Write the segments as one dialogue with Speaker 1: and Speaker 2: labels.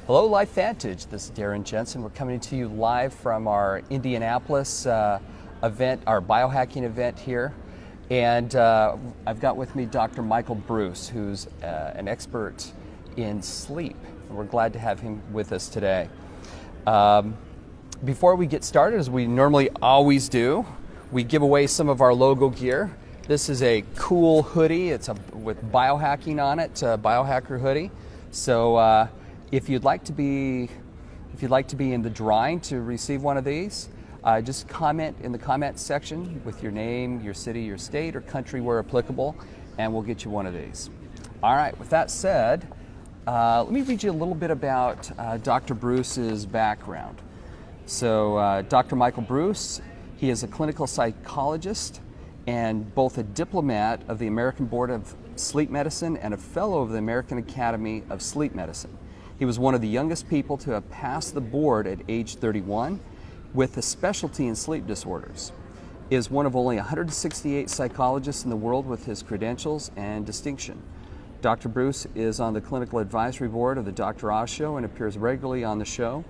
Speaker 1: Hello, Life Vantage. This is Darren Jensen. We're coming to you live from our Indianapolis event, our biohacking event here. And I've got with me Dr. Michael Breus, who's an expert in sleep. And we're glad to have him with us today. Before we get started, as we normally always do, we give away some of our logo gear. This is a cool hoodie. It's with biohacking on it, biohacker hoodie. So if you'd like to be in the drawing to receive one of these, just comment in the comment section with your name, your city, your state, or country where applicable, and we'll get you one of these. All right, with that said, let me read you a little bit about Dr. Breus's background. So Dr. Michael Breus, he is a clinical psychologist and both a diplomat of the American Board of Sleep Medicine and a fellow of the American Academy of Sleep Medicine. He was one of the youngest people to have passed the board at age 31 with a specialty in sleep disorders. He is one of only 168 psychologists in the world with his credentials and distinction. Dr. Breus is on the clinical advisory board of the Dr. Oz Show and appears regularly on the show.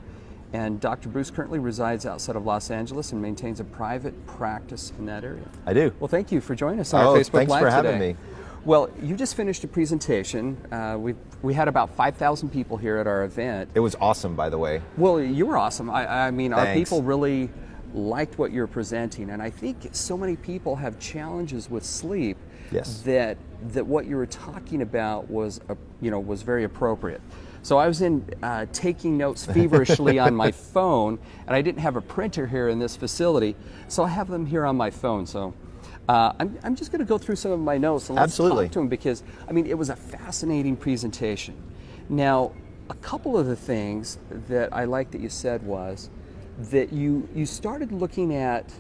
Speaker 1: And Dr. Breus currently resides outside of Los Angeles and maintains a private practice in that area.
Speaker 2: I do.
Speaker 1: Well, thank you for joining us on our Facebook
Speaker 2: thanks
Speaker 1: Live
Speaker 2: for
Speaker 1: today.
Speaker 2: having me.
Speaker 1: Well, you just finished a presentation. We had about 5,000 people here at our event.
Speaker 2: It was awesome, by the way.
Speaker 1: Well, you were awesome. I mean, our
Speaker 2: Thanks.
Speaker 1: people really liked what you're presenting, and I think so many people have challenges with sleep.
Speaker 2: Yes.
Speaker 1: That what you were talking about was very appropriate. So I was taking notes feverishly on my phone, and I didn't have a printer here in this facility, so I have them here on my phone. So I'm just going to go through some of my notes and let's
Speaker 2: Absolutely.
Speaker 1: talk to them, because I mean, it was a fascinating presentation. Now, a couple of the things that I like that you said was that you started looking at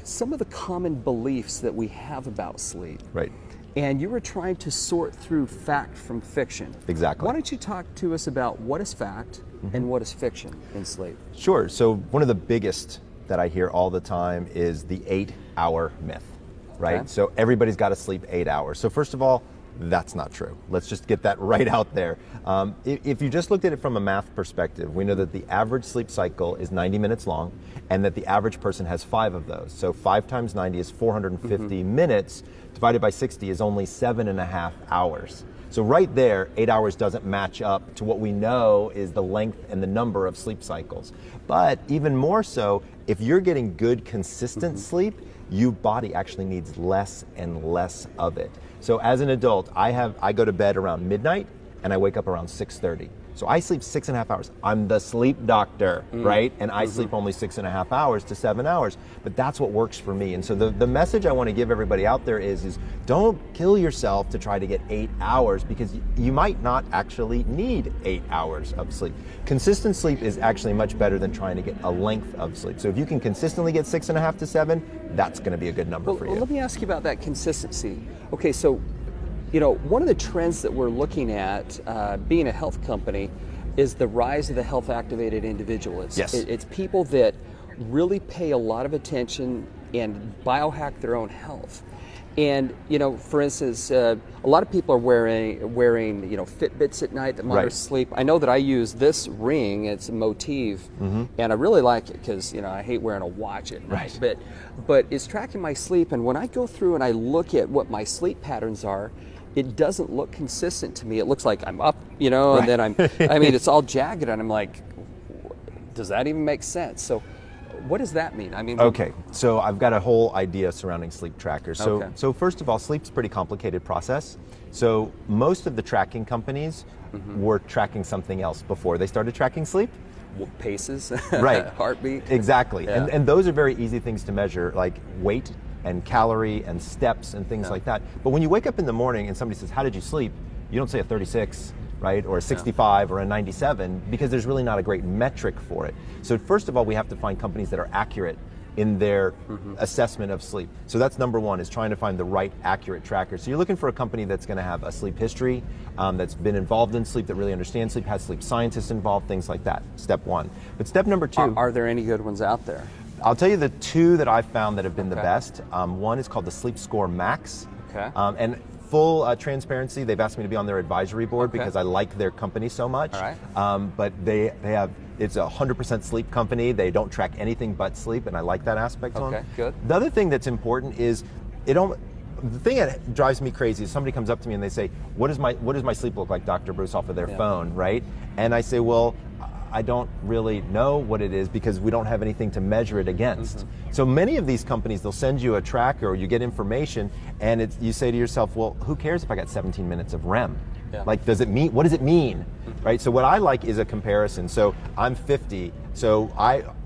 Speaker 1: some of the common beliefs that we have about sleep.
Speaker 2: Right.
Speaker 1: And you were trying to sort through fact from fiction.
Speaker 2: Exactly.
Speaker 1: Why don't you talk to us about what is fact and what is fiction in sleep?
Speaker 2: Sure. So one of the biggest that I hear all the time is the 8-hour myth, right?
Speaker 1: Okay.
Speaker 2: So everybody's got to sleep 8 hours. So first of all, that's not true. Let's just get that right out there. If you just looked at it from a math perspective, we know that the average sleep cycle is 90 minutes long and that the average person has 5 of those. So 5 times 90 is 450 minutes, divided by 60 is only 7.5 hours. So right there, 8 hours doesn't match up to what we know is the length and the number of sleep cycles. But even more so, if you're getting good, consistent sleep, your body actually needs less and less of it. So as an adult, I go to bed around midnight and I wake up around 6:30. So I sleep 6.5 hours. I'm the sleep doctor, right? And I sleep only 6.5 hours to 7 hours, but that's what works for me. And so the message I want to give everybody out there is don't kill yourself to try to get 8 hours, because you might not actually need 8 hours of sleep. Consistent sleep is actually much better than trying to get a length of sleep. So if you can consistently get 6.5 to 7, that's going to be a good number for you.
Speaker 1: Well, let me ask you about that consistency. Okay, so one of the trends that we're looking at, being a health company, is the rise of the health activated individual. It's people that really pay a lot of attention and biohack their own health. And for instance, a lot of people are wearing Fitbits at night that monitor sleep. I know that I use this ring. It's a Motif, and I really like it because I hate wearing a watch at night. But it's tracking my sleep, and when I go through and I look at what my sleep patterns are, it doesn't look consistent to me. It looks like I'm up, and then it's all jagged, and I'm like, does that even make sense? So what does that mean?
Speaker 2: Okay, so I've got a whole idea surrounding sleep trackers. So first of all, sleep's a pretty complicated process. So most of the tracking companies were tracking something else before they started tracking sleep.
Speaker 1: Paces,
Speaker 2: right?
Speaker 1: Heartbeat.
Speaker 2: Exactly,
Speaker 1: Yeah.
Speaker 2: and those are very easy things to measure, like weight and calorie and steps and things like that. But when you wake up in the morning and somebody says, how did you sleep? You don't say a 36, right? Or a 65 or a 97, because there's really not a great metric for it. So first of all, we have to find companies that are accurate in their assessment of sleep. So that's number one, is trying to find the right accurate tracker. So you're looking for a company that's going to have a sleep history, that's been involved in sleep, that really understands sleep, has sleep scientists involved, things like that. Step one. But step number two.
Speaker 1: Are there any good ones out there?
Speaker 2: I'll tell you the two that I've found that have been the best. One is called the Sleep Score Max.
Speaker 1: Okay.
Speaker 2: And full transparency, they've asked me to be on their advisory board because I like their company so much.
Speaker 1: All right.
Speaker 2: But they have, it's a 100% sleep company. They don't track anything but sleep, and I like that aspect on it.
Speaker 1: Okay, good.
Speaker 2: The other thing that's important is the thing that drives me crazy is somebody comes up to me and they say, what does my sleep look like, Dr. Breus, off of their phone, right? And I say, well, I don't really know what it is because we don't have anything to measure it against. So many of these companies, they'll send you a tracker or you get information and you say to yourself, well, who cares if I got 17 minutes of REM? Like, what does it mean? Right? So what I like is a comparison. So I'm 50, so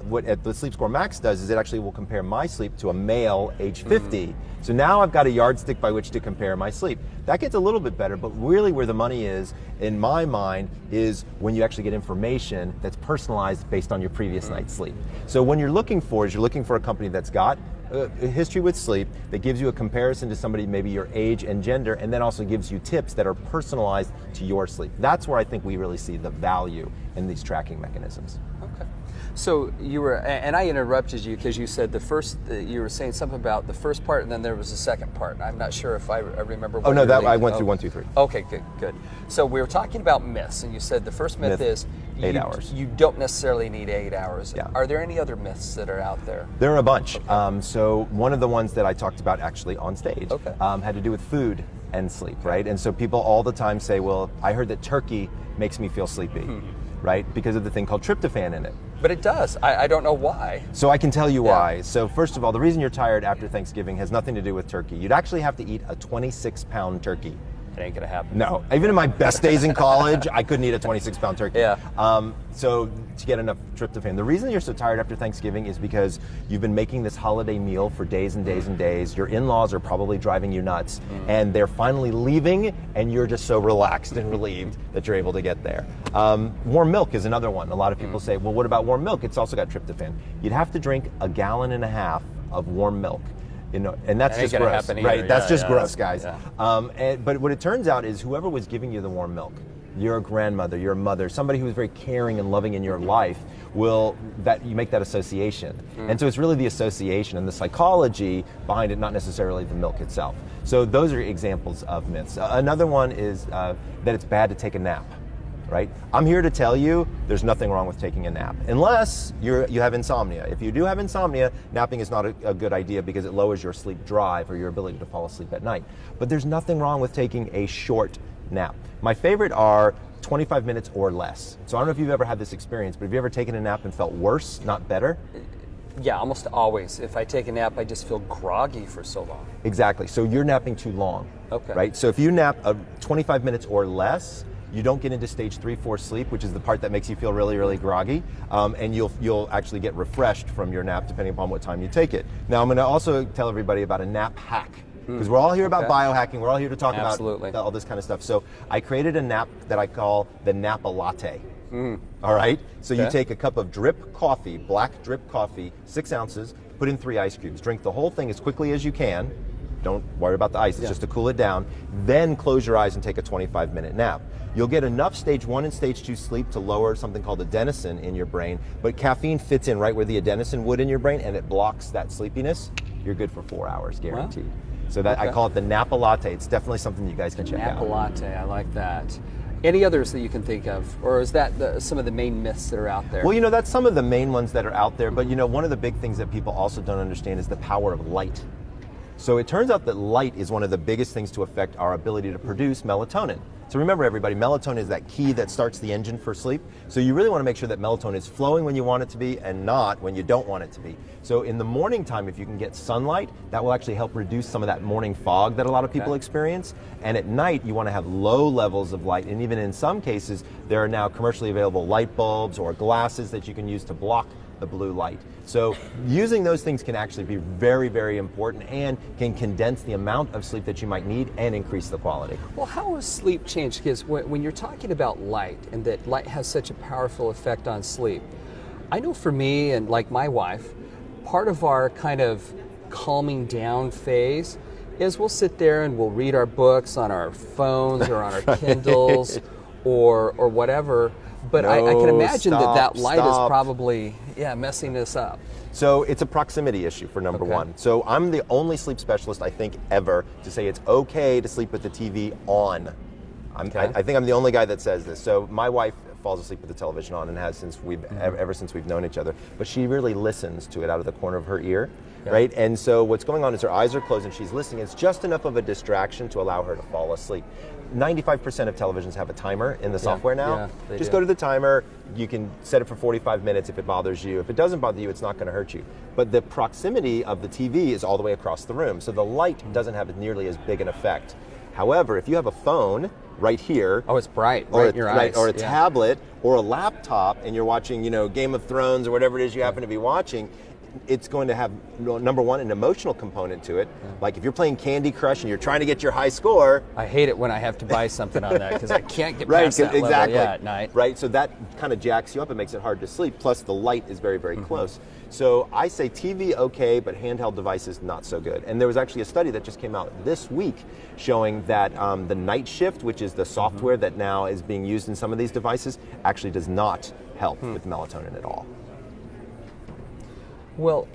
Speaker 2: what the Sleep Score Max does is it actually will compare my sleep to a male age 50. So now I've got a yardstick by which to compare my sleep. That gets a little bit better, but really where the money is, in my mind, is when you actually get information that's personalized based on your previous night's sleep. So when you're looking for a company that's got a history with sleep, that gives you a comparison to somebody, maybe your age and gender, and then also gives you tips that are personalized to your sleep. That's where I think we really see the value in these tracking mechanisms.
Speaker 1: Okay. So you were, and I interrupted you because you said you were saying something about the first part and then there was a second part. I'm not sure if I remember what
Speaker 2: I went through 1, 2, 3.
Speaker 1: Okay, good. So we were talking about myths, and you said the first myth is
Speaker 2: 8 hours.
Speaker 1: You don't necessarily need 8 hours.
Speaker 2: Yeah.
Speaker 1: Are there any other myths that are out there?
Speaker 2: There are a bunch. So one of the ones that I talked about actually on stage had to do with food and sleep, right? And so people all the time say, well, I heard that turkey makes me feel sleepy, right? Because of the thing called tryptophan in it.
Speaker 1: But it does. I don't know why.
Speaker 2: So I can tell you why. So first of all, the reason you're tired after Thanksgiving has nothing to do with turkey. You'd actually have to eat a 26-pound turkey.
Speaker 1: It ain't gonna happen.
Speaker 2: No, even in my best days in college, I couldn't eat a 26-pound turkey. So to get enough tryptophan. The reason you're so tired after Thanksgiving is because you've been making this holiday meal for days and days and days. Your in-laws are probably driving you nuts, and they're finally leaving, and you're just so relaxed and relieved that you're able to get there. Warm milk is another one. A lot of people say, well, what about warm milk? It's also got tryptophan. You'd have to drink 1.5 gallons of warm milk. And that's just gross, right? That's just gross, guys. But what it turns out is whoever was giving you the warm milk, your grandmother, your mother, somebody who was very caring and loving in your life, you make that association. And so it's really the association and the psychology behind it, not necessarily the milk itself. So those are examples of myths. Another one is that it's bad to take a nap. Right? I'm here to tell you there's nothing wrong with taking a nap, unless you have insomnia. If you do have insomnia, napping is not a good idea because it lowers your sleep drive or your ability to fall asleep at night. But there's nothing wrong with taking a short nap. My favorite are 25 minutes or less. So I don't know if you've ever had this experience, but have you ever taken a nap and felt worse, not better?
Speaker 1: Yeah, almost always. If I take a nap, I just feel groggy for so long.
Speaker 2: Exactly. So you're napping too long.
Speaker 1: Okay.
Speaker 2: Right? So if you nap 25 minutes or less, you don't get into stage 3-4 sleep, which is the part that makes you feel really, really groggy, and you'll actually get refreshed from your nap depending upon what time you take it. Now, I'm going to also tell everybody about a nap hack, because we're all here about biohacking. We're all here to talk about all this kind of stuff. So I created a nap that I call the Napa Latte. All right? So you take a cup of drip coffee, black drip coffee, 6 ounces, put in 3 ice cubes. Drink the whole thing as quickly as you can. Don't worry about the ice, it's just to cool it down. Then close your eyes and take a 25-minute nap. You'll get enough stage 1 and stage 2 sleep to lower something called adenosine in your brain, but caffeine fits in right where the adenosine would in your brain, and it blocks that sleepiness. You're good for 4 hours, guaranteed. Wow. So that I call it the Napa Latte. It's definitely something you guys can check out.
Speaker 1: Napa Latte, I like that. Any others that you can think of, or is that some of the main myths that are out there?
Speaker 2: Well, that's some of the main ones that are out there, but one of the big things that people also don't understand is the power of light. So it turns out that light is one of the biggest things to affect our ability to produce melatonin. So remember, everybody, melatonin is that key that starts the engine for sleep. So you really want to make sure that melatonin is flowing when you want it to be and not when you don't want it to be. So in the morning time, if you can get sunlight, that will actually help reduce some of that morning fog that a lot of people experience. And at night, you want to have low levels of light. And even in some cases, there are now commercially available light bulbs or glasses that you can use to block the blue light. So using those things can actually be very, very important and can condense the amount of sleep that you might need and increase the quality.
Speaker 1: Well, how has sleep changed? Because when you're talking about light and that light has such a powerful effect on sleep, I know for me and like my wife, part of our kind of calming down phase is we'll sit there and we'll read our books on our phones or on our Kindles or whatever. But I can imagine
Speaker 2: stop,
Speaker 1: that light
Speaker 2: stop.
Speaker 1: is probably, messing this up.
Speaker 2: So it's a proximity issue for number
Speaker 1: Okay.
Speaker 2: one. So I'm the only sleep specialist, I think, ever to say it's okay to sleep with the TV on.
Speaker 1: Okay.
Speaker 2: I think I'm the only guy that says this. So my wife falls asleep with the television on and has since ever since we've known each other. But she really listens to it out of the corner of her ear, right? And so what's going on is her eyes are closed and she's listening. It's just enough of a distraction to allow her to fall asleep. 95% of televisions have a timer in the software now.
Speaker 1: Yeah, they
Speaker 2: just
Speaker 1: do.
Speaker 2: go to the timer. You can set it for 45 minutes if it bothers you. If it doesn't bother you, it's not going to hurt you. But the proximity of the TV is all the way across the room, so the light doesn't have nearly as big an effect. However, if you have a phone right here,
Speaker 1: Oh, it's bright,
Speaker 2: or
Speaker 1: right in your eyes.
Speaker 2: or a
Speaker 1: Yeah.
Speaker 2: tablet or a laptop, and you're watching, Game of Thrones or whatever it is you happen to be watching, it's going to have, number one, an emotional component to it. Like if you're playing Candy Crush and you're trying to get your high score.
Speaker 1: I hate it when I have to buy something on that because I can't get
Speaker 2: Right,
Speaker 1: past that
Speaker 2: exactly.
Speaker 1: level at night.
Speaker 2: Right, so that kind of jacks you up and makes it hard to sleep. Plus, the light is very, very close. So I say TV okay, but handheld devices not so good. And there was actually a study that just came out this week showing that the night shift, which is the software that now is being used in some of these devices, actually does not help with melatonin at all.
Speaker 1: Well,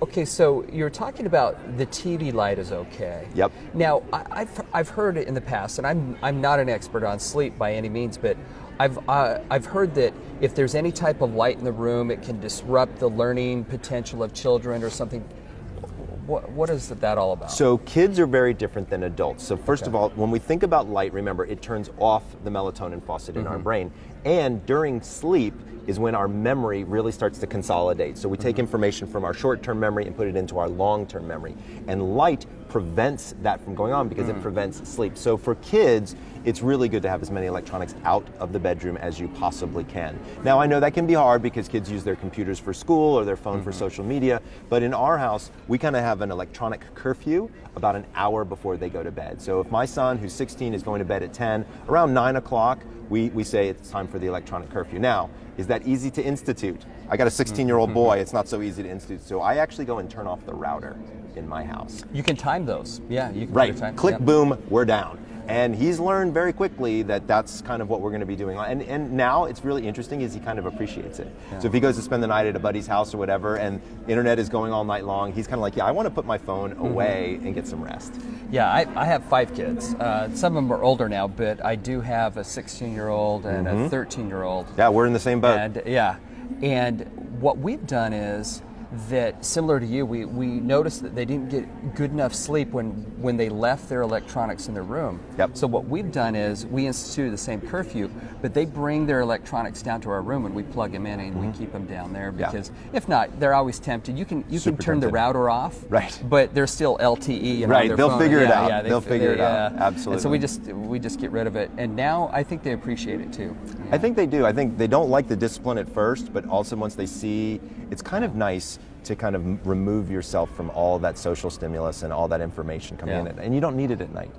Speaker 1: okay, so you're talking about the TV light is okay.
Speaker 2: Yep.
Speaker 1: Now, I've heard it in the past, and I'm not an expert on sleep by any means, but I've heard that if there's any type of light in the room, it can disrupt the learning potential of children or something. What is that all about?
Speaker 2: So kids are very different than adults. So first of all, when we think about light, remember it turns off the melatonin faucet in our brain. And during sleep is when our memory really starts to consolidate. So we take information from our short-term memory and put it into our long-term memory. And light prevents that from going on because it prevents sleep. So for kids, it's really good to have as many electronics out of the bedroom as you possibly can. Now I know that can be hard because kids use their computers for school or their phone for social media, but in our house, we kind of have an electronic curfew about an hour before they go to bed. So if my son, who's 16, is going to bed at 10, around 9 o'clock, we say it's time for the electronic curfew. Now, is that easy to institute? I got a 16-year-old boy, it's not so easy to institute. So I actually go and turn off the router in my house.
Speaker 1: You can time those. Yeah, you can
Speaker 2: Right,
Speaker 1: time.
Speaker 2: click,
Speaker 1: Yep.
Speaker 2: boom, we're down. And he's learned very quickly that that's kind of what we're going to be doing. And now it's really interesting is he kind of appreciates it. So if he goes to spend the night at a buddy's house or whatever and internet is going all night long, he's kind of like, yeah, I want to put my phone away and get some rest.
Speaker 1: Yeah, I have 5 kids. Some of them are older now, but I do have a 16-year-old and a 13-year-old.
Speaker 2: Yeah, we're in the same boat.
Speaker 1: And what we've done is that, similar to you, we noticed that they didn't get good enough sleep when they left their electronics in their room.
Speaker 2: Yep.
Speaker 1: So what we've done is we instituted the same curfew, but they bring their electronics down to our room and we plug them in and we keep them down there because if not, they're always tempted. You can
Speaker 2: Super
Speaker 1: turn the
Speaker 2: tempted.
Speaker 1: right off,
Speaker 2: Right.
Speaker 1: but they're still LTE. And
Speaker 2: Right,
Speaker 1: on their
Speaker 2: they'll
Speaker 1: phone.
Speaker 2: figure it out.
Speaker 1: Yeah,
Speaker 2: They'll figure it out. Absolutely.
Speaker 1: And so we just get rid of it, and now I think they appreciate it too.
Speaker 2: I think they do. I think they don't like the discipline at first, but also once they see, it's kind of nice to kind of remove yourself from all that social stimulus and all that information coming in, and you don't need it at night.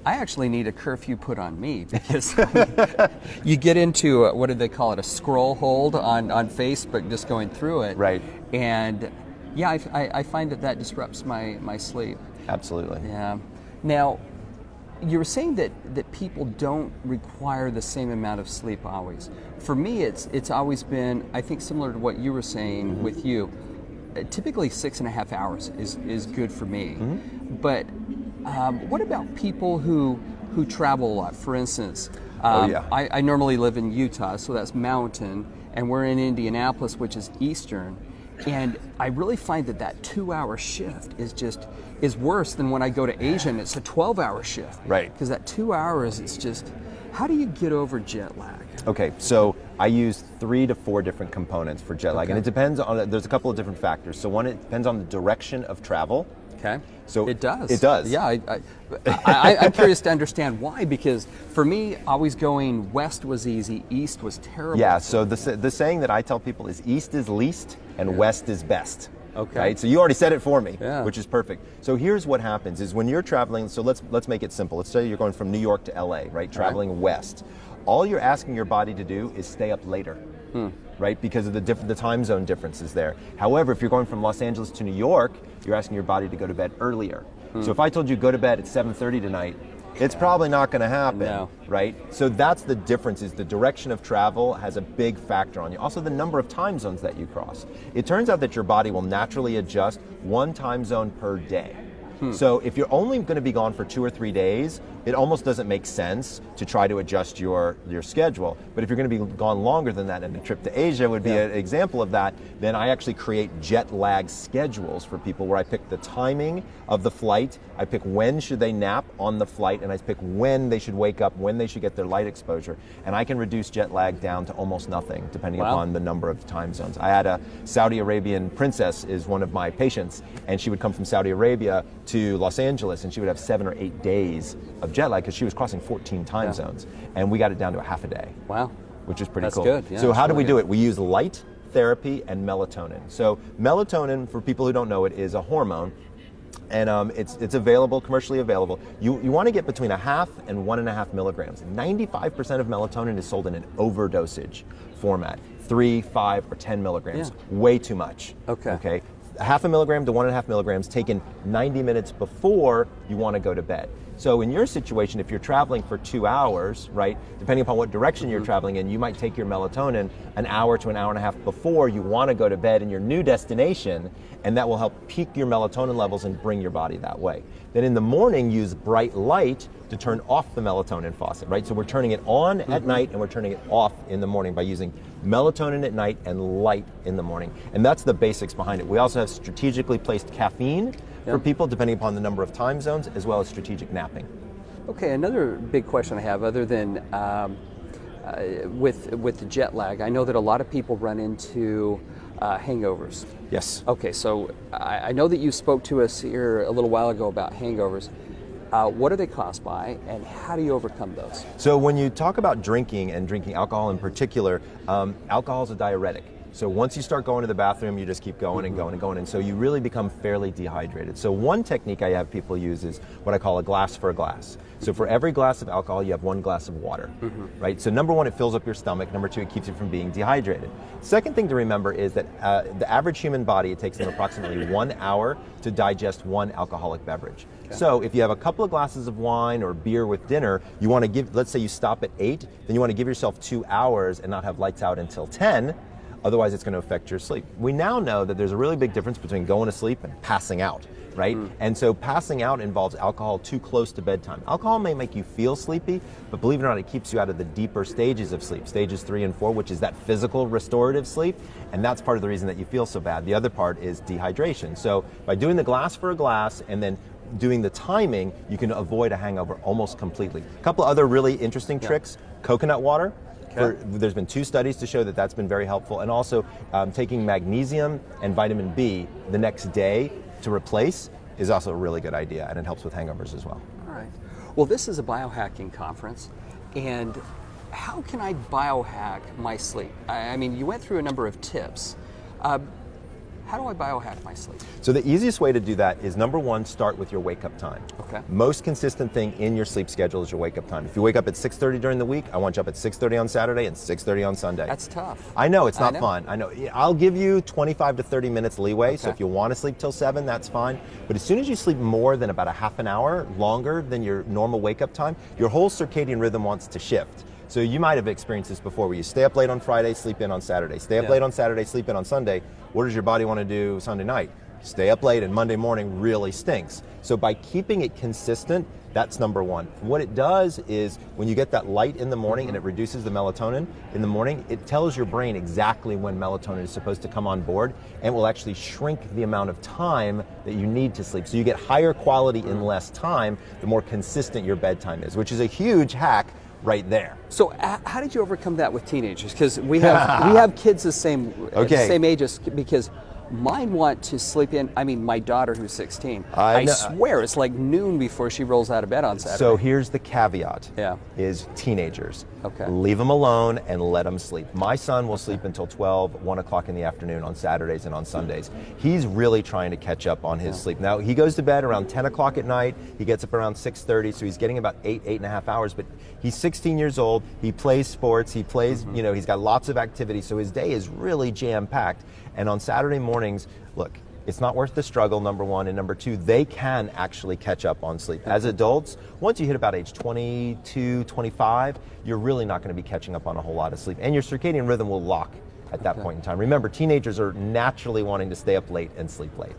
Speaker 1: I actually need a curfew put on me because you get into what do they call it, a scroll hold on Facebook, just going through it.
Speaker 2: Right.
Speaker 1: And yeah, I find that disrupts my sleep.
Speaker 2: Absolutely.
Speaker 1: Yeah. Now, you were saying that people don't require the same amount of sleep always. For me, it's always been, I think, similar to what you were saying with you. Typically 6.5 hours is good for me. But what about people who travel a lot? For instance, I normally live in Utah, so that's mountain, and we're in Indianapolis, which is eastern. And I really find that 2-hour shift is worse than when I go to Asia and it's a 12-hour shift.
Speaker 2: Right.
Speaker 1: Because that 2 hours is just, how do you get over jet lag?
Speaker 2: Okay, so I use 3 to 4 different components for jet lag, and it depends on, there's a couple of different factors. So one, it depends on the direction of travel.
Speaker 1: Okay.
Speaker 2: So
Speaker 1: it does.
Speaker 2: It does.
Speaker 1: Yeah, I'm curious to understand why, because for me, always going west was easy, east was terrible.
Speaker 2: Yeah, so the saying that I tell people is east is least and west is best.
Speaker 1: Okay.
Speaker 2: Right? So you already said it for me,
Speaker 1: Yeah.
Speaker 2: which is perfect. So here's what happens is when you're traveling, so let's make it simple. Let's say you're going from New York to LA, right? Traveling west. All you're asking your body to do is stay up later. Right, because of the time zone differences there. However, if you're going from Los Angeles to New York, you're asking your body to go to bed earlier. So if I told you go to bed at 7:30 tonight, it's probably not going to happen,
Speaker 1: No.
Speaker 2: right? So that's the difference, is the direction of travel has a big factor on you. Also, the number of time zones that you cross. It turns out that your body will naturally adjust one time zone per day. So if you're only going to be gone for 2 or 3 days, it almost doesn't make sense to try to adjust your schedule. But if you're going to be gone longer than that, and a trip to Asia would be an example of that, then I actually create jet lag schedules for people where I pick the timing of the flight, I pick when should they nap on the flight, and I pick when they should wake up, when they should get their light exposure. And I can reduce jet lag down to almost nothing, depending upon the number of time zones. I had a Saudi Arabian princess is one of my patients, and she would come from Saudi Arabia to Los Angeles, and she would have 7 or 8 days of jet lag because she was crossing 14 time zones, and we got it down to a half a day.
Speaker 1: Wow.
Speaker 2: Which is pretty
Speaker 1: That's
Speaker 2: cool.
Speaker 1: good. Yeah,
Speaker 2: so how do we
Speaker 1: really
Speaker 2: do it? We use light therapy and melatonin. So melatonin, for people who don't know it, is a hormone, and it's available, commercially available. You want to get between 0.5 and 1.5 milligrams. 95% of melatonin is sold in an overdosage format, 3, 5, or 10 milligrams. Way too much. Okay. 0.5 milligram to 1.5 milligrams taken 90 minutes before you want to go to bed. So in your situation, if you're traveling for 2 hours, right, depending upon what direction you're traveling in, you might take your melatonin an hour to an hour and a half before you want to go to bed in your new destination, and that will help peak your melatonin levels and bring your body that way. Then in the morning, use bright light to turn off the melatonin faucet, right? So we're turning it on at night and we're turning it off in the morning by using melatonin at night and light in the morning. And that's the basics behind it. We also have strategically placed caffeine for people, depending upon the number of time zones, as well as strategic napping.
Speaker 1: Okay, another big question I have, other than with the jet lag, I know that a lot of people run into hangovers.
Speaker 2: Yes.
Speaker 1: Okay, so I know that you spoke to us here a little while ago about hangovers. What are they caused by, and how do you overcome those?
Speaker 2: So when you talk about drinking, and drinking alcohol in particular, alcohol is a diuretic. So once you start going to the bathroom, you just keep going and going and going, and so you really become fairly dehydrated. So one technique I have people use is what I call a glass for a glass. So for every glass of alcohol, you have 1 glass of water, right? So number 1, it fills up your stomach. Number 2, it keeps you from being dehydrated. Second thing to remember is that the average human body, it takes them approximately 1 hour to digest 1 alcoholic beverage. Okay. So if you have a couple of glasses of wine or beer with dinner, you want to give, let's say you stop at 8, then you want to give yourself 2 hours and not have lights out until 10. Otherwise, it's going to affect your sleep. We now know that there's a really big difference between going to sleep and passing out, right? And so passing out involves alcohol too close to bedtime. Alcohol may make you feel sleepy, but believe it or not, it keeps you out of the deeper stages of sleep, stages 3 and 4, which is that physical restorative sleep, and that's part of the reason that you feel so bad. The other part is dehydration. So by doing the glass for a glass and then doing the timing, you can avoid a hangover almost completely. A couple of other really interesting tricks: coconut water. There's been 2 studies to show that that's been very helpful, and also taking magnesium and vitamin B the next day to replace is also a really good idea, and it helps with hangovers as well.
Speaker 1: All right. Well, this is a biohacking conference, and how can I biohack my sleep? I mean, you went through a number of tips. How do I biohack my sleep?
Speaker 2: So the easiest way to do that is, number 1, start with your wake-up time.
Speaker 1: Okay.
Speaker 2: Most consistent thing in your sleep schedule is your wake-up time. If you wake up at 6:30 during the week, I want you up at 6:30 on Saturday and 6:30 on Sunday.
Speaker 1: That's tough.
Speaker 2: I know, it's not fun. I know. I'll give you 25 to 30 minutes leeway, so if you want to sleep till 7, that's fine. But as soon as you sleep more than about a half an hour longer than your normal wake-up time, your whole circadian rhythm wants to shift. So you might have experienced this before, where you stay up late on Friday, sleep in on Saturday. Stay up late on Saturday, sleep in on Sunday. What does your body want to do Sunday night? Stay up late, and Monday morning really stinks. So by keeping it consistent, that's number 1. What it does is, when you get that light in the morning and it reduces the melatonin in the morning, it tells your brain exactly when melatonin is supposed to come on board, and will actually shrink the amount of time that you need to sleep. So you get higher quality in less time, the more consistent your bedtime is, which is a huge hack right there.
Speaker 1: So how did you overcome that with teenagers? Because we have kids the same age as, because mine want to sleep in. I mean, my daughter, who's 16, I swear it's like noon before she rolls out of bed on Saturday.
Speaker 2: So here's the caveat, is teenagers.
Speaker 1: Okay.
Speaker 2: Leave them alone and let them sleep. My son will sleep until 12, 1 o'clock in the afternoon on Saturdays and on Sundays. He's really trying to catch up on his sleep. Now, he goes to bed around 10 o'clock at night. He gets up around 6:30, so he's getting about 8.5 hours, but he's 16 years old. He plays sports. He plays, you know, he's got lots of activity, so his day is really jam-packed. And on Saturday mornings, look, It's not worth the struggle, number one, and number two, they can actually catch up on sleep. As adults, once you hit about age 22, 25, you're really not going to be catching up on a whole lot of sleep, and your circadian rhythm will lock at that point in time. Remember, teenagers are naturally wanting to stay up late and sleep late.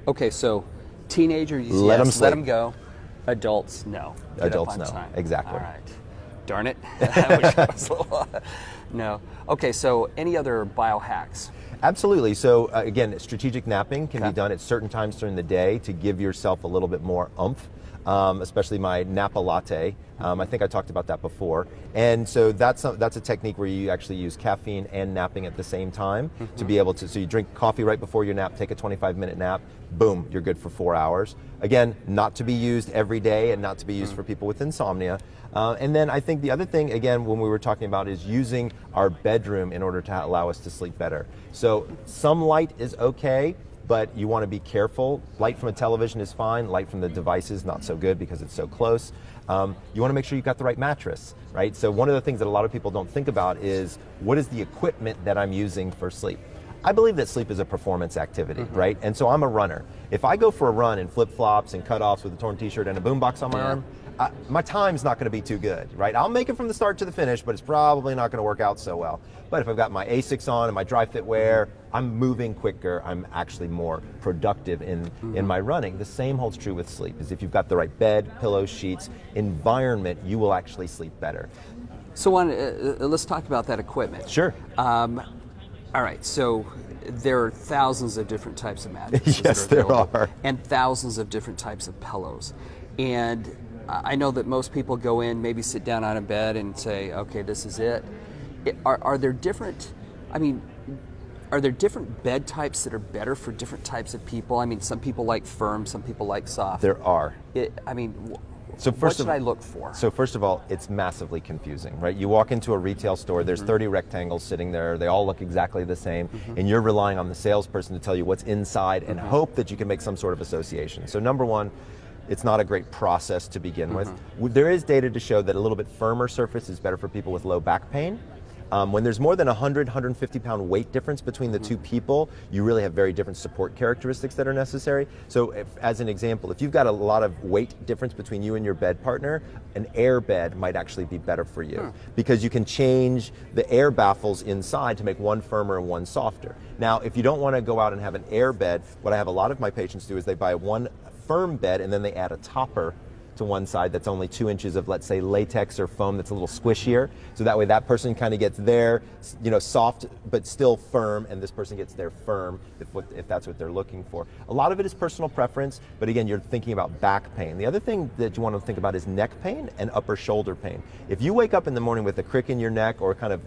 Speaker 1: Okay, so teenagers,
Speaker 2: let them sleep.
Speaker 1: Let them go. Adults, no. Get
Speaker 2: Adults,
Speaker 1: up on
Speaker 2: no.
Speaker 1: time.
Speaker 2: Exactly.
Speaker 1: All right. Darn it. I wish I was a little, no. Okay, so any other biohacks?
Speaker 2: Absolutely. So again, strategic napping can be done at certain times during the day to give yourself a little bit more oomph. Especially my Napa latte. I think I talked about that before. And so that's a technique where you actually use caffeine and napping at the same time to be able to, so you drink coffee right before your nap, take a 25-minute nap, boom, you're good for 4 hours. Again, not to be used every day and not to be used for people with insomnia. And then I think the other thing, again, when we were talking about is using our bedroom in order to allow us to sleep better. So some light is okay, but you want to be careful. Light from a television is fine. Light from the devices, not so good because it's so close. You want to make sure you've got the right mattress, right? So one of the things that a lot of people don't think about is, what is the equipment that I'm using for sleep? I believe that sleep is a performance activity, right? And so I'm a runner. If I go for a run in flip-flops and cutoffs with a torn t-shirt and a boombox on my arm, my time's not going to be too good, right? I'll make it from the start to the finish, but it's probably not going to work out so well. But if I've got my Asics on and my dry fit wear, I'm moving quicker. I'm actually more productive in my running. The same holds true with sleep, is if you've got the right bed, pillows, sheets, environment, you will actually sleep better.
Speaker 1: So let's talk about that equipment.
Speaker 2: Sure.
Speaker 1: All right, so there are thousands of different types of mattresses.
Speaker 2: Yes,
Speaker 1: that are available,
Speaker 2: there are.
Speaker 1: And thousands of different types of pillows. And I know that most people go in, maybe sit down on a bed and say, okay, this is it. Are there different, are there different bed types that are better for different types of people? I mean, some people like firm, some people like soft.
Speaker 2: There are. So
Speaker 1: what should I look for?
Speaker 2: So first of all, it's massively confusing, right? You walk into a retail store, there's 30 rectangles sitting there, they all look exactly the same, and you're relying on the salesperson to tell you what's inside and hope that you can make some sort of association. So number one, it's not a great process to begin with. There is data to show that a little bit firmer surface is better for people with low back pain. When there's more than 100, 150 pound weight difference between the two people, you really have very different support characteristics that are necessary. So as an example, if you've got a lot of weight difference between you and your bed partner, an air bed might actually be better for you because you can change the air baffles inside to make one firmer and one softer. Now, if you don't want to go out and have an air bed, what I have a lot of my patients do is they buy one firm bed and then they add a topper to one side that's only 2 inches of, let's say, latex or foam that's a little squishier. So that way that person kind of gets their, soft but still firm, and this person gets their firm if that's what they're looking for. A lot of it is personal preference, but again, you're thinking about back pain. The other thing that you want to think about is neck pain and upper shoulder pain. If you wake up in the morning with a crick in your neck or kind of,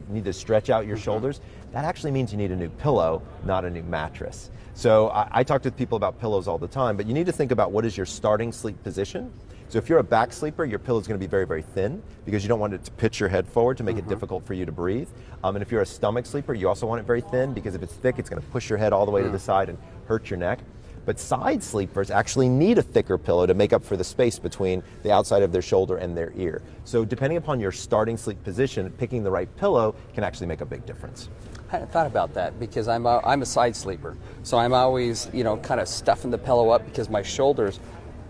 Speaker 2: need to stretch out your shoulders, that actually means you need a new pillow, not a new mattress. So I talk to people about pillows all the time, but you need to think about what is your starting sleep position. So if you're a back sleeper, your pillow is going to be very, very thin because you don't want it to pitch your head forward to make it difficult for you to breathe. And if you're a stomach sleeper, you also want it very thin because if it's thick, it's going to push your head all the way to the side and hurt your neck. But side sleepers actually need a thicker pillow to make up for the space between the outside of their shoulder and their ear. So depending upon your starting sleep position, picking the right pillow can actually make a big difference.
Speaker 1: I hadn't thought about that because I'm a side sleeper, so I'm always kind of stuffing the pillow up because my shoulders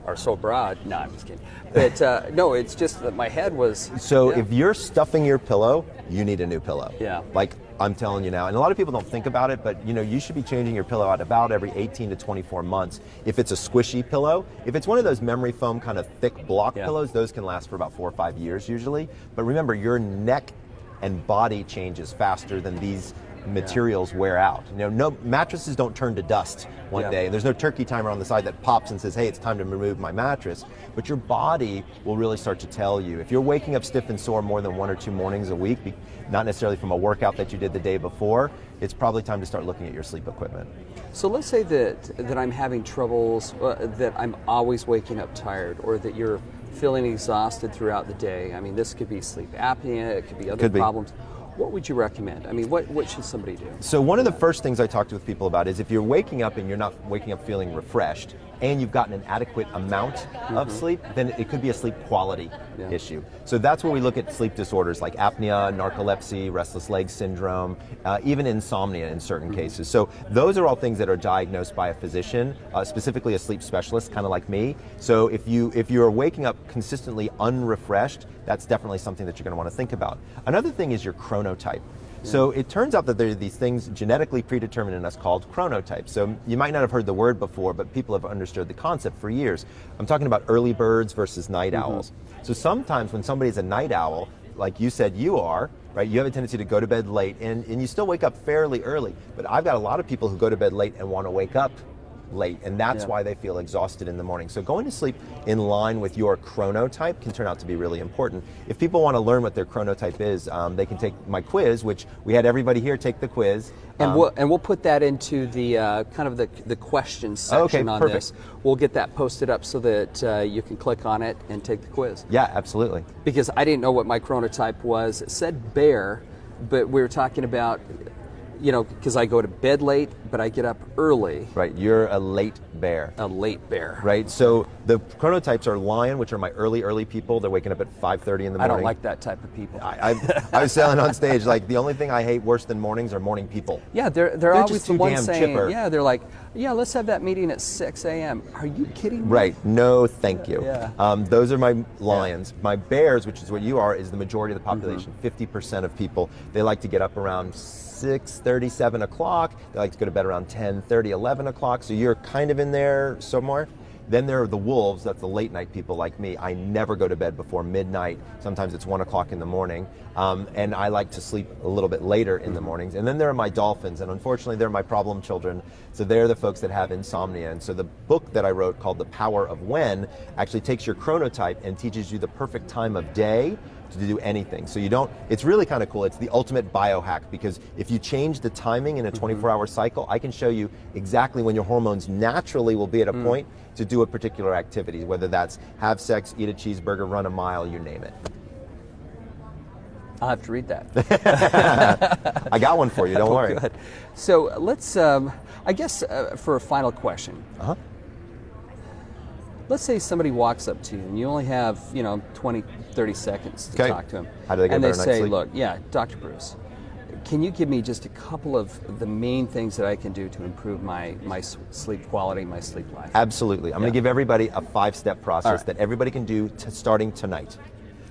Speaker 1: are so broad. No, I'm just kidding. But no, it's just that my head was.
Speaker 2: So if you're stuffing your pillow, you need a new pillow.
Speaker 1: Yeah.
Speaker 2: Like I'm telling you now, and a lot of people don't think about it, but you should be changing your pillow out about every 18 to 24 months. If it's a squishy pillow, if it's one of those memory foam kind of thick block pillows, those can last for about 4 or 5 years usually. But remember, your neck and body changes faster than these materials wear out. No mattresses don't turn to dust one day. There's no turkey timer on the side that pops and says, hey, it's time to remove my mattress. But your body will really start to tell you. If you're waking up stiff and sore more than 1 or 2 mornings a week, not necessarily from a workout that you did the day before, it's probably time to start looking at your sleep equipment.
Speaker 1: So let's say that I'm having troubles, that I'm always waking up tired, or that you're feeling exhausted throughout the day. I mean, this could be sleep apnea, it could be other problems. What would you recommend? I mean, what should somebody do?
Speaker 2: So one of the first things I talk to with people about is if you're waking up and you're not waking up feeling refreshed, and you've gotten an adequate amount of sleep, then it could be a sleep quality issue. So that's where we look at sleep disorders like apnea, narcolepsy, restless leg syndrome, even insomnia in certain cases. So those are all things that are diagnosed by a physician, specifically a sleep specialist, kind of like me. So if you're waking up consistently unrefreshed, that's definitely something that you're going to want to think about. Another thing is your chronotype. So it turns out that there are these things genetically predetermined in us called chronotypes. So you might not have heard the word before, but people have understood the concept for years. I'm talking about early birds versus night owls. So sometimes when somebody's a night owl, like you said you are, right, you have a tendency to go to bed late and you still wake up fairly early. But I've got a lot of people who go to bed late and want to wake up late, and that's why they feel exhausted in the morning. So going to sleep in line with your chronotype can turn out to be really important. If people want to learn what their chronotype is, they can take my quiz, which we had everybody here take the quiz.
Speaker 1: And we'll put that into the kind of the questions section on this. We'll get that posted up so that you can click on it and take the quiz.
Speaker 2: Yeah, absolutely.
Speaker 1: Because I didn't know what my chronotype was. It said bear, but we were talking about, you know, because I go to bed late, but I get up early.
Speaker 2: Right, you're a late bear.
Speaker 1: A late bear.
Speaker 2: Right, so the chronotypes are lion, which are my early people. They're waking up at 5:30 in the morning.
Speaker 1: I don't like that type of people.
Speaker 2: I was saying on stage, like, the only thing I hate worse than mornings are morning people.
Speaker 1: Yeah, they're always
Speaker 2: just
Speaker 1: the
Speaker 2: too
Speaker 1: ones
Speaker 2: damn
Speaker 1: saying,
Speaker 2: chipper.
Speaker 1: yeah, they're like, yeah, let's have that meeting at 6 a.m. Are you kidding me?
Speaker 2: Right, no thank you.
Speaker 1: Yeah.
Speaker 2: Those are my lions. My bears, which is what you are, is the majority of the population. 50% of people, they like to get up around 6:30, 7 o'clock. They like to go to bed around 10:30, 11 o'clock. So you're kind of in there somewhere. Then there are the wolves, that's the late night people like me. I never go to bed before midnight. Sometimes it's 1 o'clock in the morning. And I like to sleep a little bit later in the mornings. And then there are my dolphins, and unfortunately they're my problem children. So they're the folks that have insomnia. And so the book that I wrote called The Power of When actually takes your chronotype and teaches you the perfect time of day to do anything. So you don't, it's really kind of cool. It's the ultimate biohack, because if you change the timing in a 24-hour cycle, I can show you exactly when your hormones naturally will be at a point to do a particular activity, whether that's have sex, eat a cheeseburger, run a mile, you name it.
Speaker 1: I'll have to read that.
Speaker 2: I got one for you, don't worry.
Speaker 1: Good. So let's, I guess for a final question, let's say somebody walks up to you and you only have, 20, 30 seconds to talk to them.
Speaker 2: How do they get
Speaker 1: and
Speaker 2: a
Speaker 1: they
Speaker 2: better night's
Speaker 1: say,
Speaker 2: sleep?
Speaker 1: look, Dr. Breus, can you give me just a couple of the main things that I can do to improve my sleep quality, my sleep life?
Speaker 2: Absolutely. I'm going to give everybody a 5-step process that everybody can do starting tonight.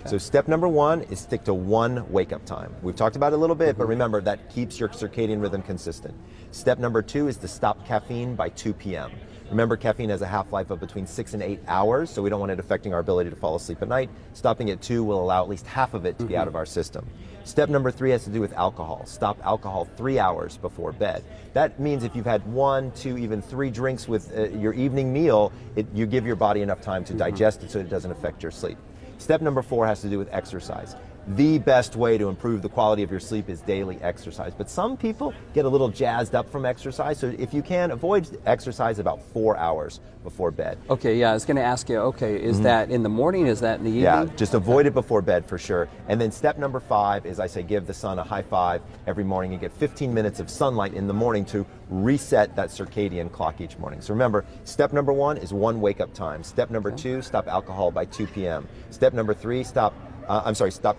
Speaker 2: So step number 1 is stick to one wake-up time. We've talked about it a little bit, but remember, that keeps your circadian rhythm consistent. Step number 2 is to stop caffeine by 2 p.m. Remember, caffeine has a half-life of between 6 and 8 hours, so we don't want it affecting our ability to fall asleep at night. Stopping at 2 will allow at least half of it to be out of our system. Step number 3 has to do with alcohol. Stop alcohol 3 hours before bed. That means if you've had 1, 2, even 3 drinks with your evening meal, you give your body enough time to digest it so it doesn't affect your sleep. Step number 4 has to do with exercise. The best way to improve the quality of your sleep is daily exercise. But some people get a little jazzed up from exercise, so if you can, avoid exercise about 4 hours before bed.
Speaker 1: Okay, I was going to ask you, is that in the morning, is that in the evening?
Speaker 2: Yeah, just avoid it before bed for sure. And then step number 5 is, I say, give the sun a high five every morning. You get 15 minutes of sunlight in the morning to reset that circadian clock each morning. So remember, step number 1 is one wake-up time. Step number 2, stop alcohol by 2 p.m. Step number 3, stop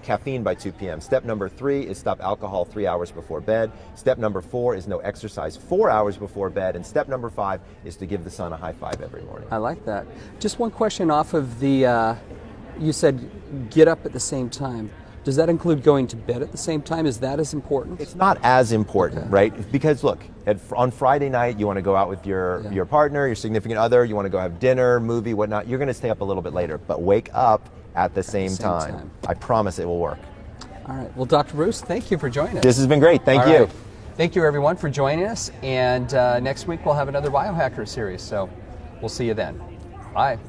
Speaker 2: caffeine by 2 p.m. Step number 3 is stop alcohol 3 hours before bed. Step number 4 is no exercise 4 hours before bed. And step number 5 is to give the sun a high five every morning.
Speaker 1: I like that. Just one question off of the, you said get up at the same time. Does that include going to bed at the same time? Is that as important?
Speaker 2: It's not as important, right? Because look, on Friday night, you want to go out with your partner, your significant other, you want to go have dinner, movie, whatnot. You're going to stay up a little bit later, but wake up at the same time. I promise it will work.
Speaker 1: All right. Well, Dr. Breus, thank you for joining us.
Speaker 2: This has been great. Thank you.
Speaker 1: Right. Thank you, everyone, for joining us. And next week, we'll have another Biohacker series. So we'll see you then. Bye.